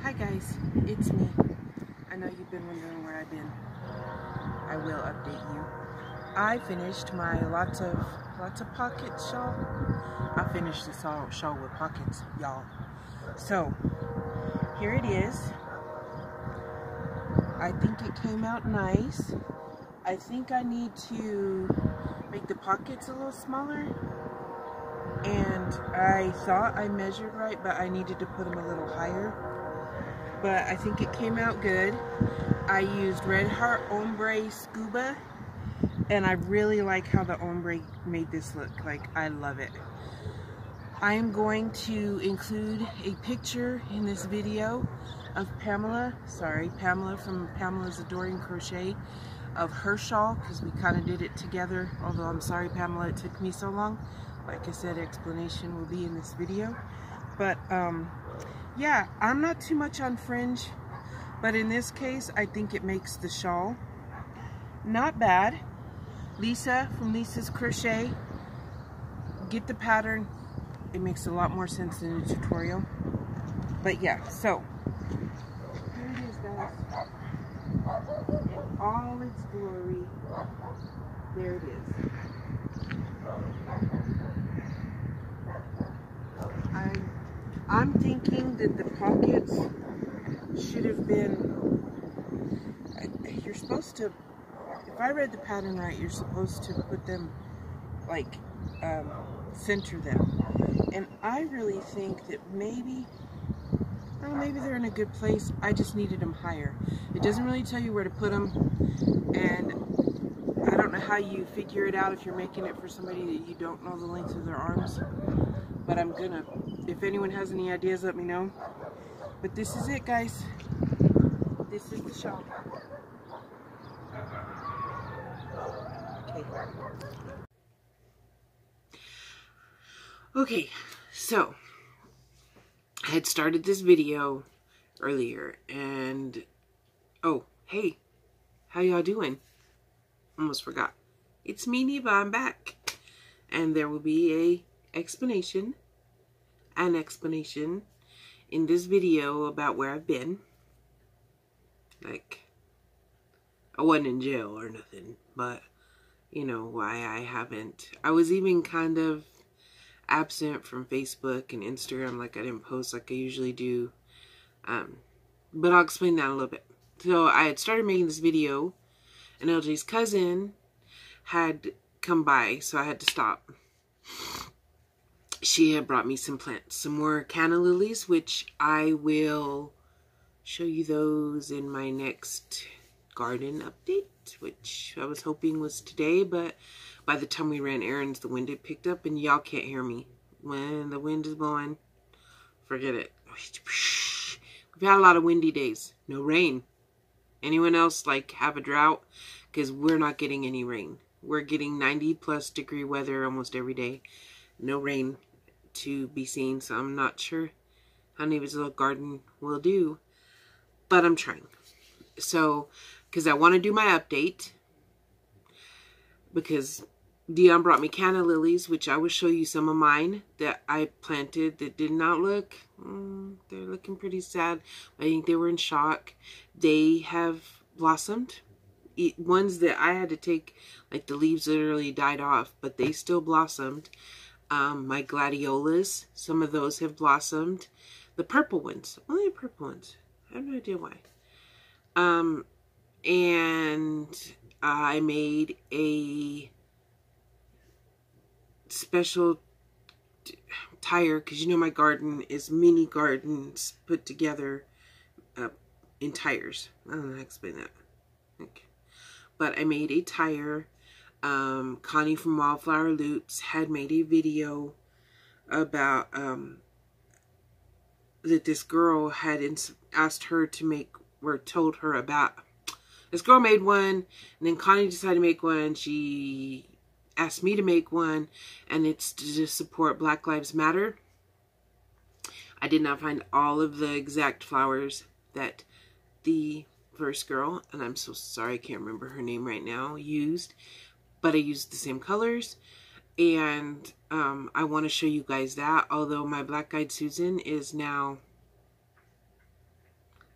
Hi guys, it's me. I know you've been wondering where I've been. I will update you. I finished my lots of pockets shawl. I finished this shawl with pockets, y'all. So here it is. I think it came out nice. I think I need to make the pockets a little smaller. And I thought I measured right, but I needed to put them a little higher. But I think it came out good. I used Red Heart Ombre Scuba, and I really like how the ombre made this look. Like, I love it. I am going to include a picture in this video of Pamela from Pamela's Adoring Crochet, of her shawl, because we kind of did it together. Although I'm sorry, Pamela, it took me so long. Like I said, explanation will be in this video. But yeah, I'm not too much on fringe, but in this case I think it makes the shawl not bad. Lisa from Lisa's Crochet, get the pattern. It makes a lot more sense in a tutorial. But yeah, so here it is, guys, in all its glory. There it is. I'm thinking that the pockets should have been, you're supposed to, if I read the pattern right, you're supposed to put them, like, center them. And I really think that maybe they're in a good place. I just needed them higher. It doesn't really tell you where to put them, and I don't know how you figure it out if you're making it for somebody that you don't know the length of their arms. But I'm gonna, if anyone has any ideas, let me know. But this is it, guys. This is the shawl. Okay, so I had started this video earlier, and oh, hey, how y'all doing? Almost forgot. It's me, Neva. I'm back, and there will be an explanation in this video about where I've been. Like, I wasn't in jail or nothing, but you know why I haven't. I was even kind of absent from Facebook and Instagram. Like, I didn't post like I usually do. But I'll explain that a little bit. So I had started making this video, and LJ's cousin had come by, so I had to stop. She had brought me some plants, some more canna lilies, which I will show you those in my next garden update, which I was hoping was today, but by the time we ran errands, the wind had picked up, and y'all can't hear me. When the wind is blowing, forget it. We've had a lot of windy days. No rain. Anyone else, like, have a drought? Because we're not getting any rain. We're getting 90+ degree weather almost every day. No rain to be seen, so I'm not sure how Neva's little garden will do, but I'm trying. So, because I want to do my update, because Dion brought me canna lilies, which I will show you some of mine that I planted that did not look, they're looking pretty sad. I think they were in shock. They have blossomed. Ones that I had to take, like, the leaves literally died off, but they still blossomed. My gladiolas, some of those have blossomed. The purple ones, only the purple ones. I have no idea why. And I made a special tire, because you know my garden is mini gardens put together in tires. I don't know how to explain that. Okay. But I made a tire. Connie from Wildflower Loops had made a video about that this girl had asked her to make, or told her about. This girl made one, and then Connie decided to make one. She asked me to make one, and it's to support Black Lives Matter. I did not find all of the exact flowers that the first girl, and I'm so sorry I can't remember her name right now, used. But I used the same colors, and I want to show you guys that, although my Black Eyed Susan is now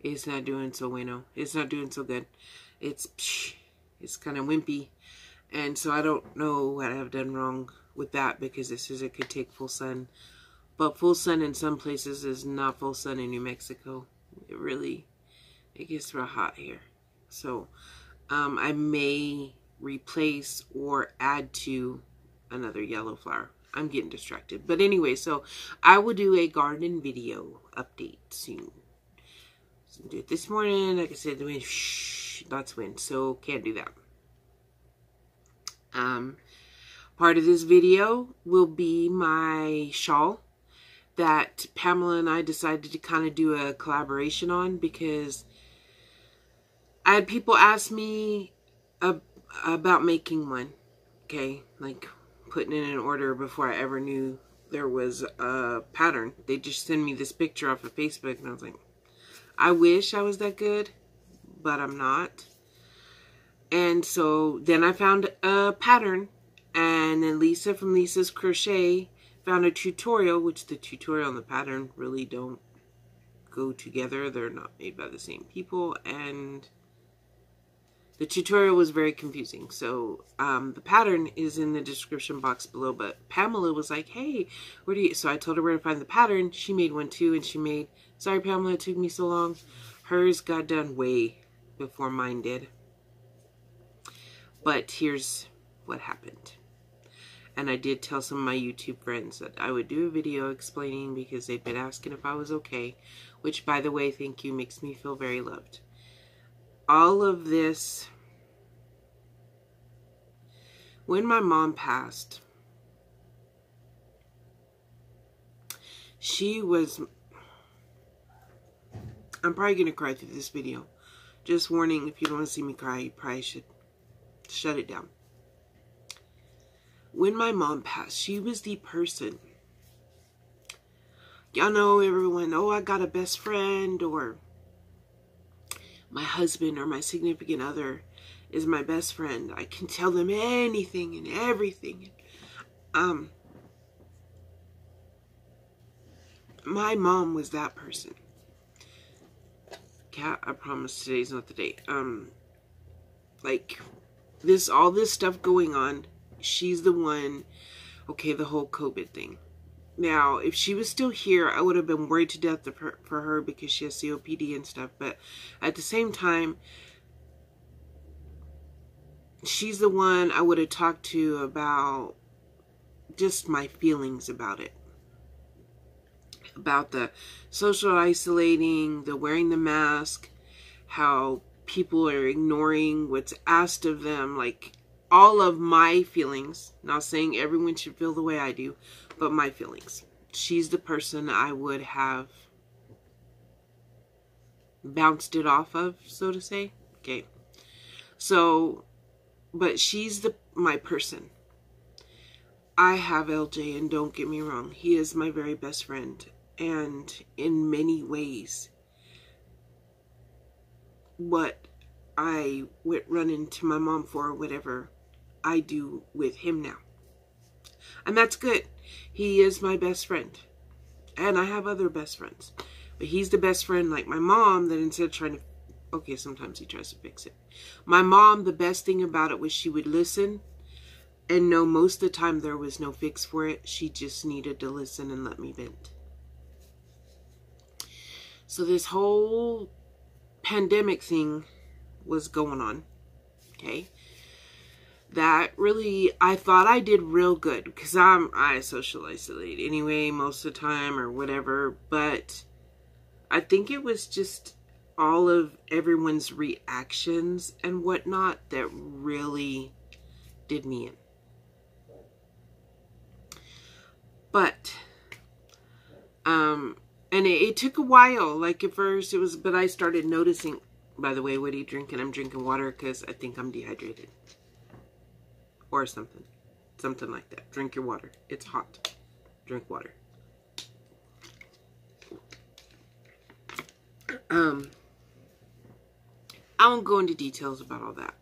It's not doing so bueno. It's not doing so good. It's kind of wimpy. And so I don't know what I've done wrong with that, because it says it could take full sun. But full sun in some places is not full sun in New Mexico. It gets real hot here. So I may replace or add to another yellow flower. I'm getting distracted. But anyway, so I will do a garden video update soon. So do it this morning. Like I said, the wind, lots of wind, so can't do that. Part of this video will be my shawl that Pamela and I decided to kind of do a collaboration on, because I had people ask me about making one, okay, like putting it in order before I ever knew there was a pattern. They just send me this picture off of Facebook, and I was like, I wish I was that good, but I'm not. And so then I found a pattern, and then Lisa from Lisa's Crochet found a tutorial, which the tutorial and the pattern really don't go together. They're not made by the same people, and the tutorial was very confusing. So the pattern is in the description box below, but Pamela was like, hey, where do you... So I told her where to find the pattern. She made one too, and she made... Sorry, Pamela, it took me so long. Hers got done way before mine did. But here's what happened. And I did tell some of my YouTube friends that I would do a video explaining, because they've been asking if I was okay. Which, by the way, thank you, makes me feel very loved. All of this, when my mom passed, she was, I'm probably going to cry through this video. Just warning, if you don't want to see me cry, you probably should shut it down. When my mom passed, she was the person, y'all know everyone, oh, I got a best friend, or my husband or my significant other is my best friend. I can tell them anything and everything. My mom was that person. Cat, I promise today's not the day. Like all this stuff going on, she's the one. Okay, the whole COVID thing. Now, if she was still here, I would have been worried to death for her, because she has COPD and stuff. But at the same time, she's the one I would have talked to about just my feelings about it. About the social isolating, the wearing the mask, how people are ignoring what's asked of them, like all of my feelings. Not saying everyone should feel the way I do, but my feelings. She's the person I would have bounced it off of, so to say. Okay. So, but she's my person. I have LJ, and don't get me wrong, he is my very best friend. And in many ways, what I would run into my mom for, or whatever, I do with him now. And that's good. He is my best friend. And I have other best friends. But he's the best friend, like my mom, that instead of trying to... Okay, sometimes he tries to fix it. My mom, the best thing about it was she would listen and know most of the time there was no fix for it. She just needed to listen and let me vent. So this whole pandemic thing was going on. Okay. That really, I thought I did real good, because I social isolate anyway most of the time or whatever, but I think it was just all of everyone's reactions and whatnot that really did me in. But and it took a while. Like at first it was, but I started noticing, by the way, what are you drinking? I'm drinking water because I think I'm dehydrated. Or something. Something like that. Drink your water. It's hot. Drink water. I won't go into details about all that.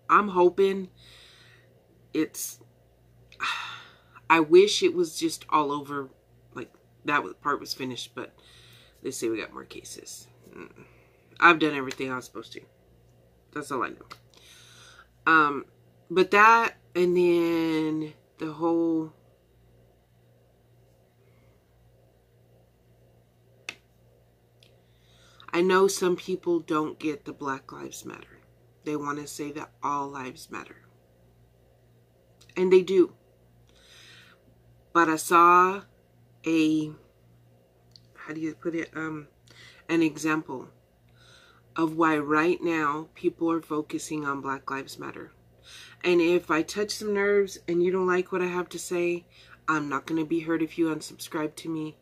I'm hoping it's... I wish it was just all over, like that part was finished, but they say we got more cases. I've done everything I was supposed to. That's all I know. But that, and then the whole... I know some people don't get the Black Lives Matter. They want to say that all lives matter. And they do. But I saw a, how do you put it, an example of why right now people are focusing on Black Lives Matter. And if I touch some nerves and you don't like what I have to say, I'm not going to be hurt if you unsubscribe to me.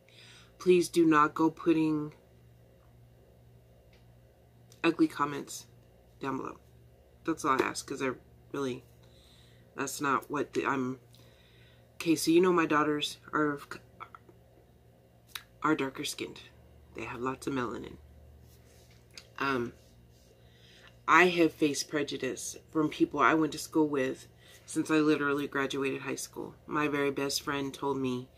Please do not go putting ugly comments down below. That's all I ask, because I really, that's not what I'm... Okay, so you know my daughters are darker skinned. They have lots of melanin. I have faced prejudice from people I went to school with since I literally graduated high school. My very best friend told me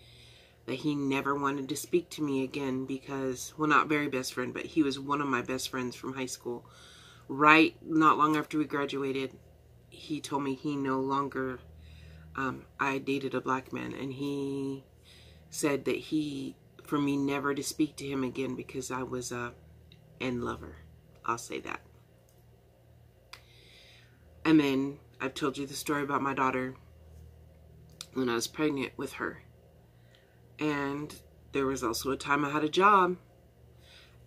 that he never wanted to speak to me again because, well, not very best friend, but he was one of my best friends from high school. Not long after we graduated, he told me he no longer, I dated a black man, and he said that for me never to speak to him again because I was a end lover. I'll say that. And then I've told you the story about my daughter when I was pregnant with her. And there was also a time I had a job,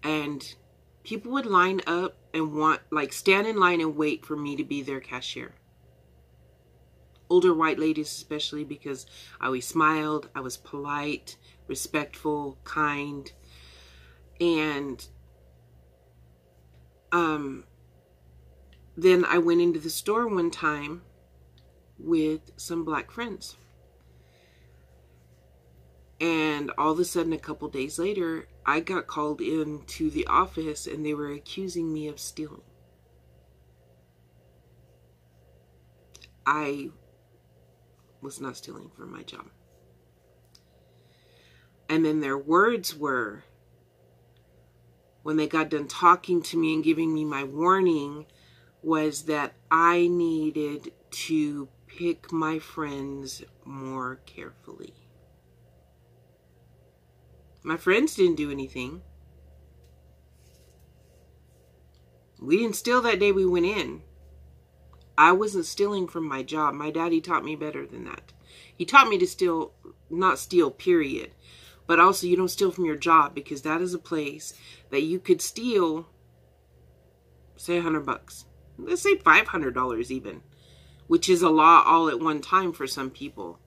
and people would line up and stand in line and wait for me to be their cashier. Older white ladies especially, because I always smiled, I was polite, respectful, kind, and then I went into the store one time with some black friends. And all of a sudden, a couple days later, I got called into the office and they were accusing me of stealing. I was not stealing from my job. And then their words were, when they got done talking to me and giving me my warning, was that I needed to pick my friends more carefully. My friends didn't do anything. We didn't steal that day we went in. I wasn't stealing from my job. My daddy taught me better than that. He taught me to not steal, period. But also, you don't steal from your job, because that is a place that you could steal, say $100. Let's say $500 even, which is a lot all at one time for some people.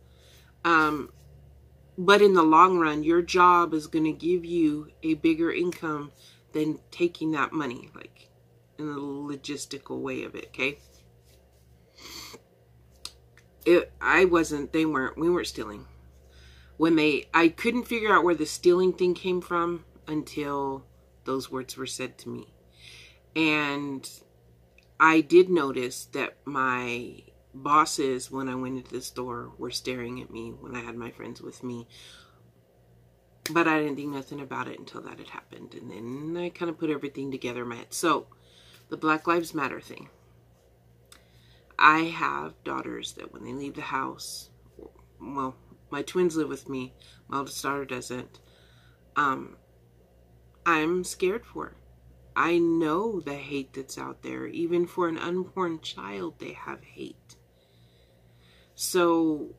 But in the long run, your job is going to give you a bigger income than taking that money, like in a logistical way of it, okay? We weren't stealing. I couldn't figure out where the stealing thing came from until those words were said to me. And I did notice that my bosses, when I went into the store, were staring at me when I had my friends with me. But I didn't think nothing about it until that had happened. And then I kind of put everything together in my head. So, the Black Lives Matter thing. I have daughters that when they leave the house, well, my twins live with me. My oldest daughter doesn't. I'm scared for her. I know the hate that's out there. Even for an unborn child, they have hate. So,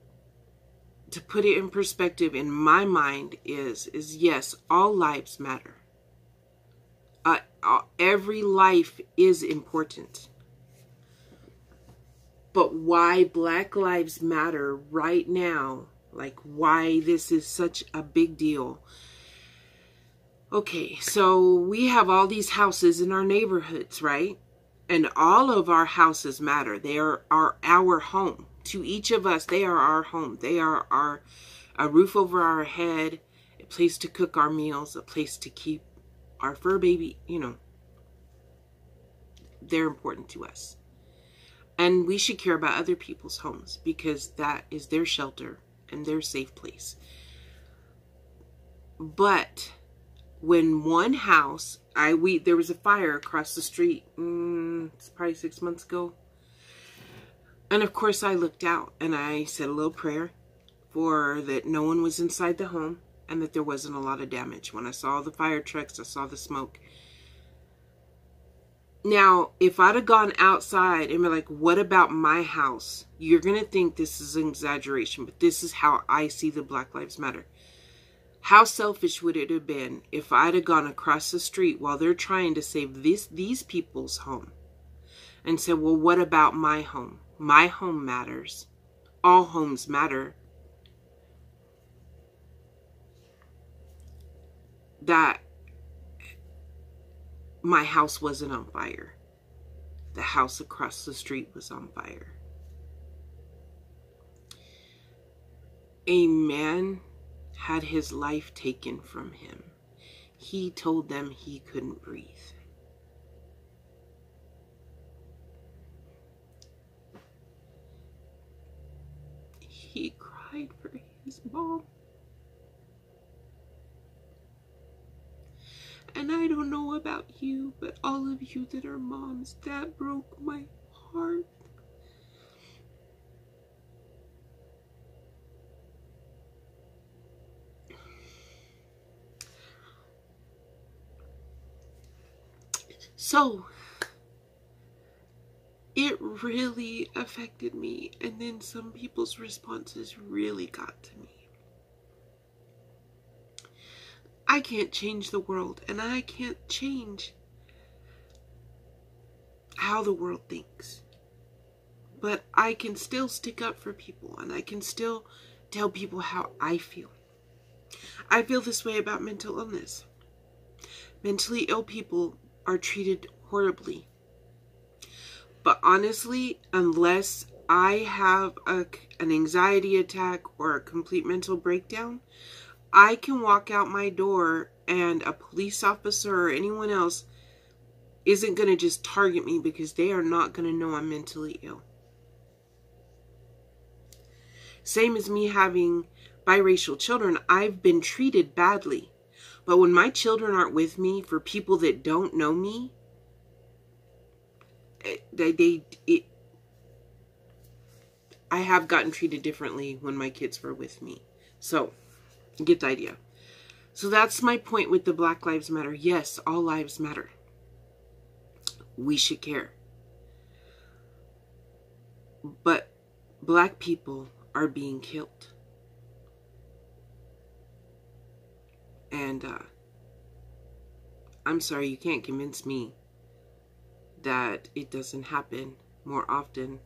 to put it in perspective, in my mind, is yes, all lives matter. Every life is important. But why Black Lives Matter right now, like why this is such a big deal. Okay, so we have all these houses in our neighborhoods, right? And all of our houses matter. They are our home. To each of us, they are our home. They are a roof over our head, a place to cook our meals, a place to keep our fur baby, you know. They're important to us. And we should care about other people's homes because that is their shelter and their safe place. But when one house, there was a fire across the street, it's probably 6 months ago. And of course I looked out and I said a little prayer for that no one was inside the home and that there wasn't a lot of damage. When I saw the fire trucks, I saw the smoke. Now, if I'd have gone outside and been like, what about my house? You're going to think this is an exaggeration, but this is how I see the Black Lives Matter. How selfish would it have been if I'd have gone across the street while they're trying to save these people's home and said, well, what about my home? My home matters. All homes matter. That my house wasn't on fire. The house across the street was on fire. A man had his life taken from him. He told them he couldn't breathe. He cried for his mom. And I don't know about you, but all of you that are moms, that broke my heart. So, it really affected me, and then some people's responses really got to me. I can't change the world, and I can't change how the world thinks. But I can still stick up for people, and I can still tell people how I feel. I feel this way about mental illness. Mentally ill people are treated horribly. But honestly, unless I have an anxiety attack or a complete mental breakdown, I can walk out my door and a police officer or anyone else isn't going to just target me because they are not going to know I'm mentally ill. Same as me having biracial children. I've been treated badly. But when my children aren't with me, for people that don't know me, I have gotten treated differently when my kids were with me. So, you get the idea. So that's my point with the Black Lives Matter. Yes, all lives matter. We should care. But black people are being killed. And I'm sorry, you can't convince me that it doesn't happen more often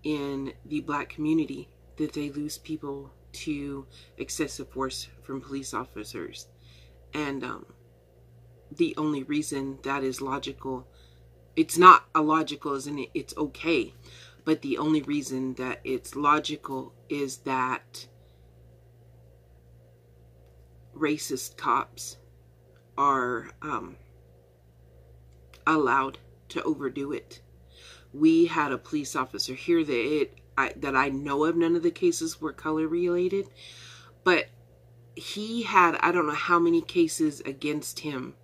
in the black community, that they lose people to excessive force from police officers. And the only reason that is logical, it's not illogical, isn't it? It's okay. But the only reason that it's logical is that racist cops are allowed to overdo it. We had a police officer here that I know of, none of the cases were color related, but he had, I don't know how many cases against him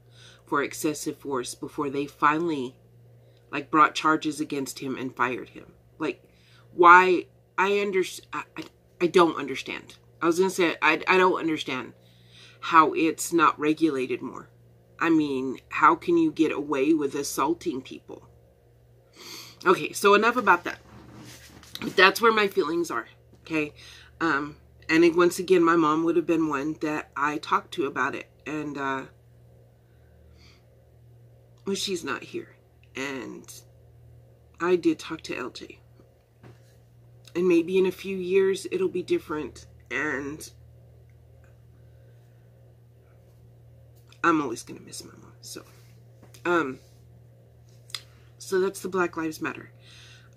for excessive force before they finally brought charges against him and fired him. Why? I don't understand. I was going to say, I don't understand how it's not regulated more. I mean, how can you get away with assaulting people? Okay, so enough about that. That's where my feelings are, okay? And once again, my mom would have been one that I talked to about it. And, well, she's not here. And I did talk to LJ. And maybe in a few years, it'll be different. And I'm always going to miss my mom. So that's the Black Lives Matter.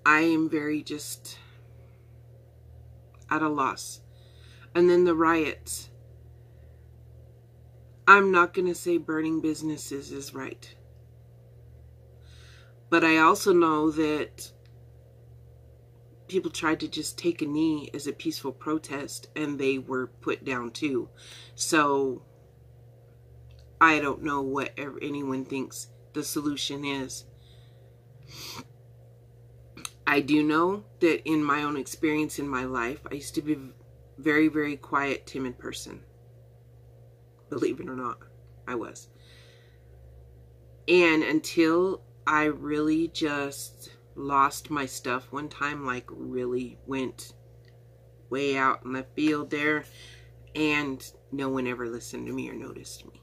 I am very just at a loss. And then the riots. I'm not going to say burning businesses is right. But I also know that people tried to just take a knee as a peaceful protest and they were put down too. So I don't know what anyone thinks the solution is. I do know that in my own experience in my life, I used to be a very, very quiet, timid person. Believe it or not, I was. And until I really just lost my stuff one time, like really went way out in left field there, and no one ever listened to me or noticed me.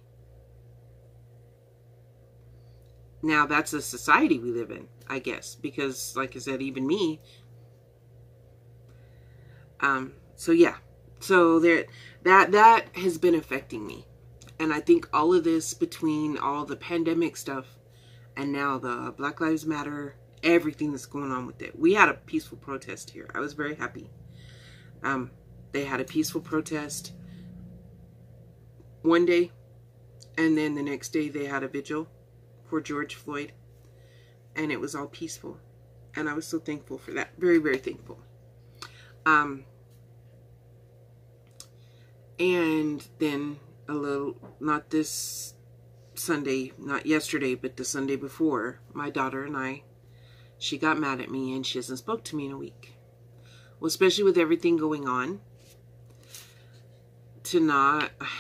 Now, that's the society we live in, I guess, because, like I said, even me. So yeah, so there, that has been affecting me, and I think all of this, between all the pandemic stuff and now the Black Lives Matter, everything that's going on with it. We had a peaceful protest here. I was very happy. They had a peaceful protest one day, and then the next day they had a vigil for George Floyd, and it was all peaceful, and I was so thankful for that. Very, very thankful. And then a little, not this Sunday, not yesterday, but the Sunday before, my daughter and I, she got mad at me, and she hasn't spoke to me in a week. Well, especially with everything going on,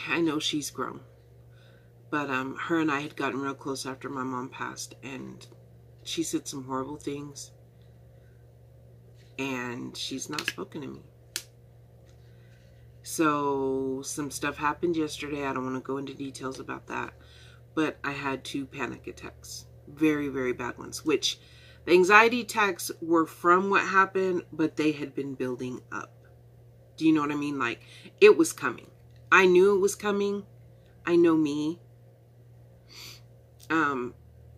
I know she's grown, but her and I had gotten real close after my mom passed, and she said some horrible things, and she's not spoken to me. So some stuff happened yesterday. I don't want to go into details about that, but I had 2 panic attacks, very, very bad ones, which the anxiety attacks were from what happened, but they had been building up. Do you know what I mean? Like, it was coming. I knew it was coming. I know me.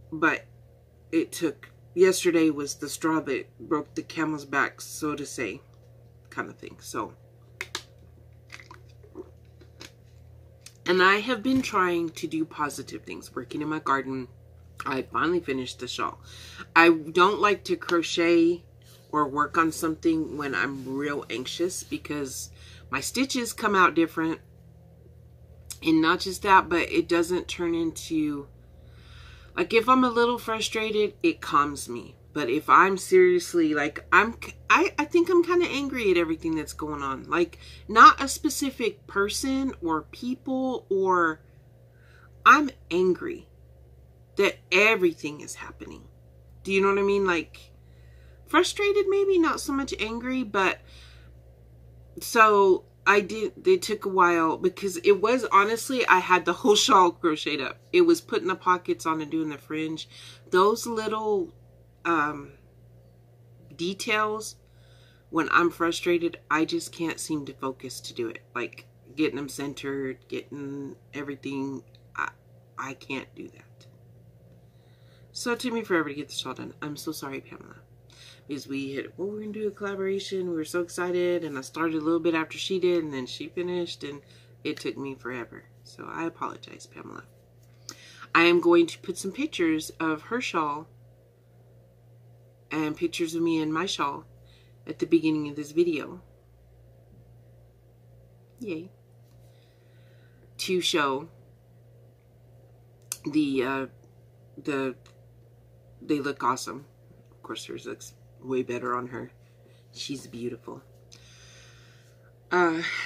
But it took, yesterday was the straw that broke the camel's back, so to say, kind of thing. So, and I have been trying to do positive things, working in my garden. I finally finished the shawl. I don't like to crochet or work on something when I'm real anxious, because my stitches come out different. And not just that, but it doesn't turn into, like, if I'm a little frustrated, it calms me. But if I'm seriously, like, I think I'm kind of angry at everything that's going on. Like, not a specific person or people, or I'm angry that everything is happening. Do you know what I mean? Like, frustrated maybe, not so much angry, but so it took a while, because it was, honestly, I had the whole shawl crocheted up. It was putting the pockets on and doing the fringe. Those little details, when I'm frustrated, I just can't seem to focus to do it. Like, getting them centered, getting everything, I can't do that. So it took me forever to get the shawl done. I'm so sorry, Pamela. Because we're going to do a collaboration. We were so excited, and I started a little bit after she did, and then she finished, and it took me forever. So I apologize, Pamela. I am going to put some pictures of her shawl and pictures of me and my shawl at the beginning of this video. Yay. To show they look awesome. Of course, hers looks way better on her. She's beautiful.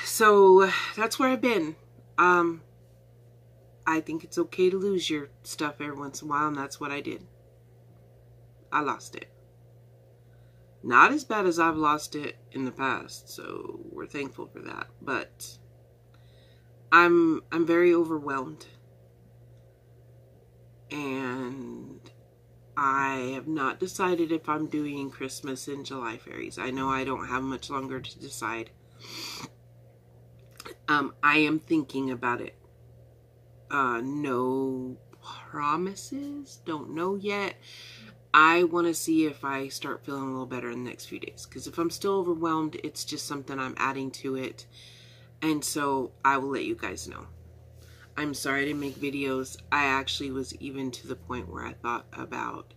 So that's where I've been. I think it's okay to lose your stuff every once in a while, and that's what I did. I lost it. Not as bad as I've lost it in the past, so we're thankful for that. But I'm very overwhelmed, and I have not decided if I'm doing Christmas in July fairies. I know I don't have much longer to decide. I am thinking about it. No promises. Don't know yet. I want to see if I start feeling a little better in the next few days. Because if I'm still overwhelmed, it's just something I'm adding to it. And so I will let you guys know. I'm sorry I didn't make videos. I actually was even to the point where I thought about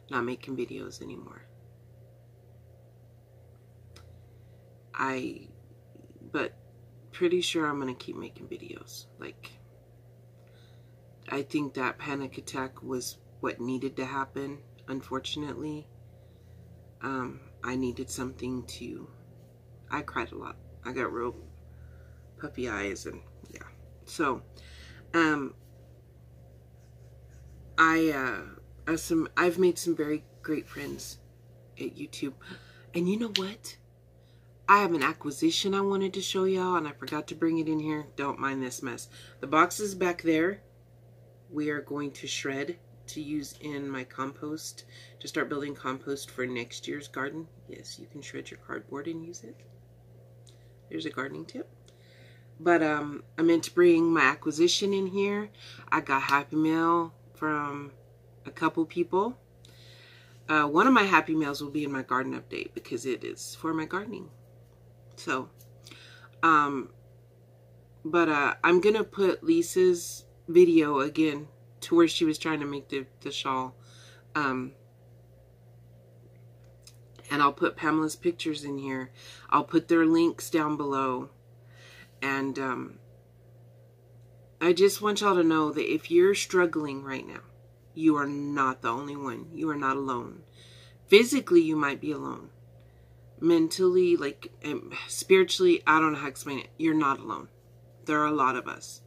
not making videos anymore. But pretty sure I'm going to keep making videos. Like, I think that panic attack was what needed to happen, unfortunately. I needed something to... I cried a lot. I got real puppy eyes and yeah. So, I've made some very great friends at YouTube. And you know what? I have an acquisition I wanted to show y'all, and I forgot to bring it in here. Don't mind this mess. The box is back there. We are going to shred to use in my compost, to start building compost for next year's garden. Yes, you can shred your cardboard and use it. There's a gardening tip. But I meant to bring my acquisition in here. I got Happy Mail from a couple people. One of my Happy Mails will be in my garden update because it is for my gardening. So, but I'm gonna put Lisa's video again to where she was trying to make the shawl. And I'll put Pamela's pictures in here. I'll put their links down below. And I just want y'all to know that if you're struggling right now, you are not the only one. You are not alone. Physically, you might be alone. Mentally, like, spiritually, I don't know how to explain it. You're not alone. There are a lot of us.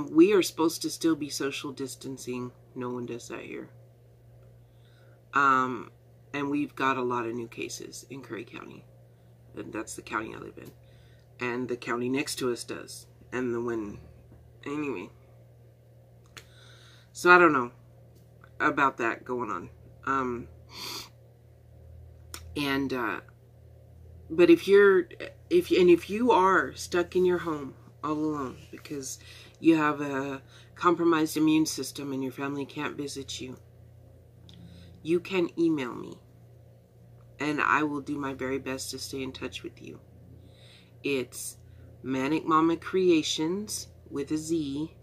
We are supposed to still be social distancing. No one does that here. And we've got a lot of new cases in Curry County. And that's the county I live in. And the county next to us does. And the one... Anyway. So I don't know about that going on. But if you are stuck in your home all alone because you have a compromised immune system and your family can't visit you, you can email me and I will do my very best to stay in touch with you. It's manicmamacreations with a Z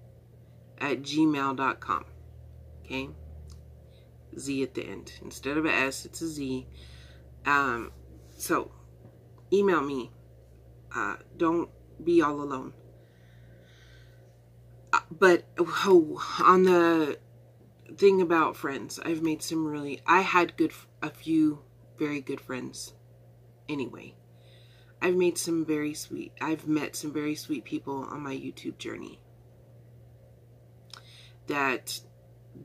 at gmail.com. Okay? Z at the end. Instead of a S, it's a Z. So, email me. Don't be all alone. But, on the thing about friends, I've made some really... I had a few very good friends. Anyway. I've met some very sweet people on my YouTube journey. That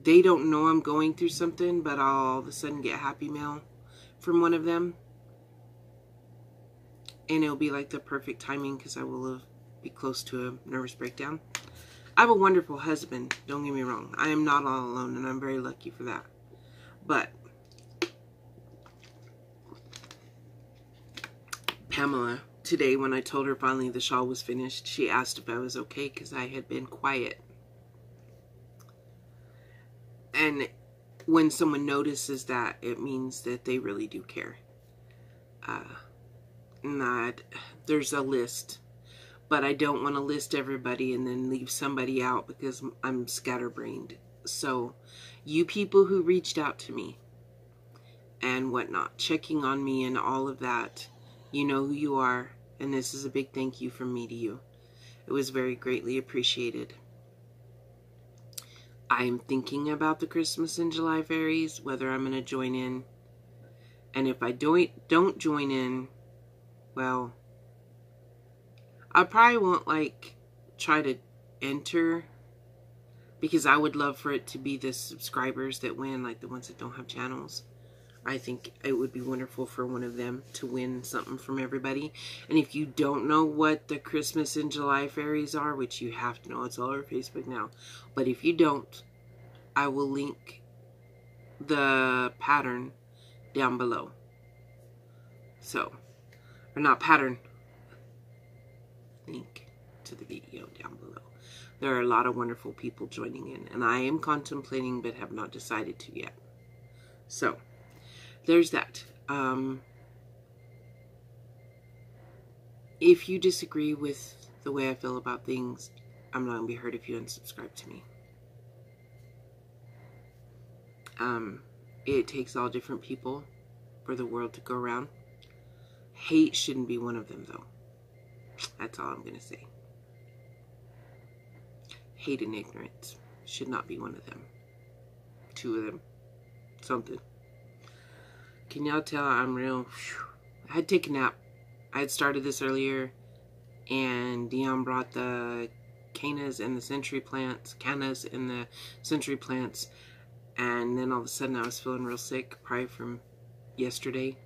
they don't know I'm going through something, but I'll all of a sudden get Happy Mail from one of them. And it'll be like the perfect timing because I will be close to a nervous breakdown. I have a wonderful husband, don't get me wrong. I am not all alone and I'm very lucky for that. But Pamela, today when I told her finally the shawl was finished, she asked if I was okay because I had been quiet. And when someone notices that, it means that they really do care. There's a list, but I don't want to list everybody and then leave somebody out because I'm scatterbrained. So, you people who reached out to me and whatnot, checking on me and all of that, you know who you are, and this is a big thank you from me to you. It was very greatly appreciated. I'm thinking about the Christmas in July fairies, whether I'm going to join in. And if I don't join in, well, I probably won't, like, try to enter. Because I would love for it to be the subscribers that win, like the ones that don't have channels. I think it would be wonderful for one of them to win something from everybody. And if you don't know what the Christmas in July fairies are, which you have to know, it's all over Facebook now. But if you don't, I will link the pattern down below. So, or not pattern, link to the video down below. There are a lot of wonderful people joining in, and I am contemplating but have not decided to yet. So, there's that. If you disagree with the way I feel about things, I'm not going to be hurt if you unsubscribe to me. It takes all different people for the world to go around. Hate shouldn't be one of them, though. That's all I'm going to say. hate and ignorance. Should not be one of them. 2 of them. Something. Can y'all tell I'm real? Whew. I had to take a nap. I had started this earlier, and Dion brought the cannas and the century plants, and then all of a sudden I was feeling real sick, probably from yesterday.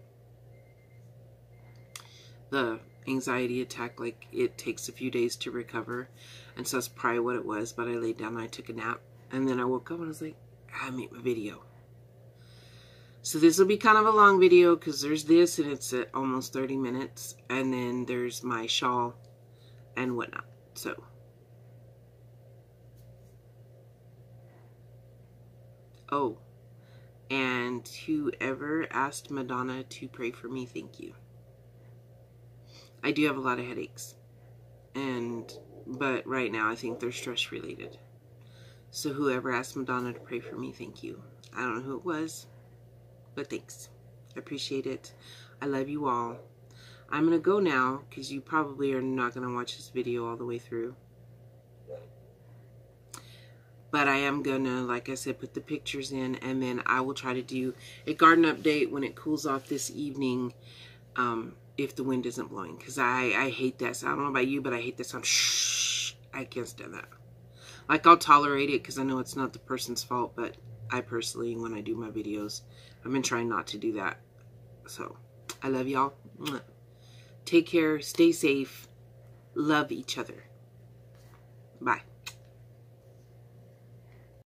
The anxiety attack, like, it takes a few days to recover, and so that's probably what it was. But I laid down and I took a nap, and then I woke up and I was like, I made my video. So this will be kind of a long video because there's this, and it's at almost 30 minutes, and then there's my shawl and whatnot. So oh, and whoever asked Madonna to pray for me, thank you. I do have a lot of headaches, but right now I think they're stress related. So whoever asked Madonna to pray for me, thank you. I don't know who it was, but thanks. I appreciate it. I love you all. I'm going to go now because you probably are not going to watch this video all the way through. But I am going to, like I said, put the pictures in, and then I will try to do a garden update when it cools off this evening, if the wind isn't blowing. Because I hate that sound. I don't know about you, but I hate that sound. Shh. I can't stand that. Like, I'll tolerate it because I know it's not the person's fault, but I personally, when I do my videos, I've been trying not to do that. So, I love y'all. Take care. Stay safe. Love each other. Bye.